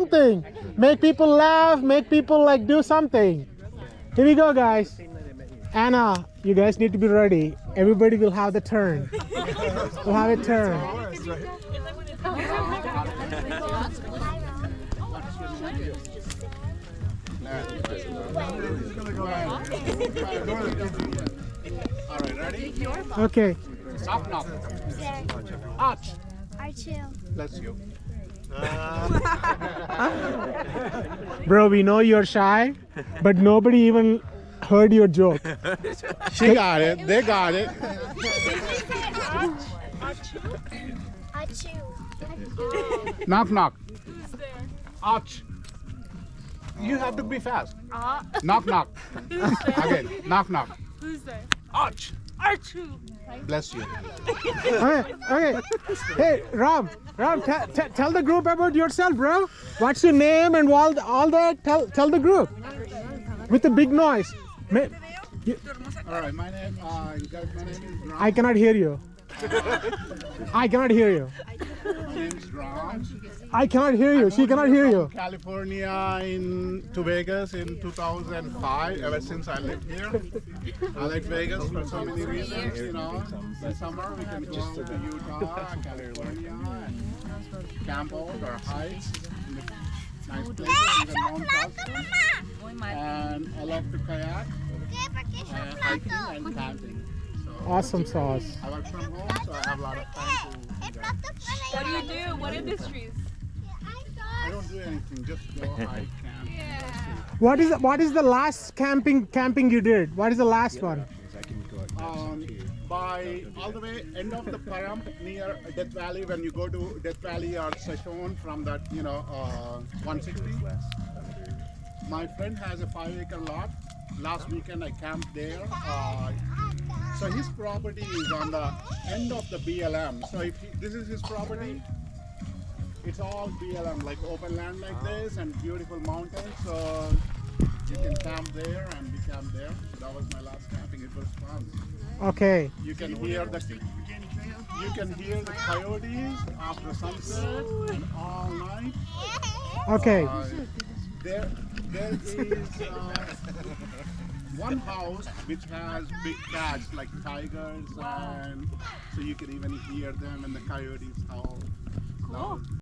something. Make people laugh, make people like do something. Here we go, guys. Anna, you guys need to be ready. Everybody will have the turn. We'll have a turn. All right, ready? Okay. Stop now. Arch. Bless you. Bro, we know you're shy, but nobody even heard your joke. She got it. They got it. Knock, knock. Arch. You have to be fast. Knock, knock. Again. Knock, knock. Who's there? Arch. Archu. Bless you. Okay. Hey, Ram, tell the group about yourself, bro. What's your name and all that? Tell the group with a big noise. All right, my name is Ram. I cannot hear you. I cannot hear you. My name is Ram. I cannot hear you. She cannot hear you. California to Vegas in 2005. Ever since I lived here, I like Vegas for so many reasons. You know, in summer we can go to Utah, California, and camp out or hike in the nice places, even Mount Shasta. And I love to kayak, hiking, and camping. So Awesome sauce. I work from home, so I have a lot of time to. What do you do? What industries? I don't do anything, just go hike, camp. What is the last camping you did? What is the last one? By all the way end of the Param near Death Valley, when you go to Death Valley or Seshon from that 160. My friend has a 5-acre lot. Last weekend I camped there. So his property is on the end of the BLM. So if this is his property, it's all BLM, like open land like this and beautiful mountains. So you can camp there and we camp there. So that was my last camping. It was fun. Okay. You can hear the coyotes after sunset and all night. Okay. There is one house which has big cats like tigers, and so you can even hear them and the coyotes howl. Cool.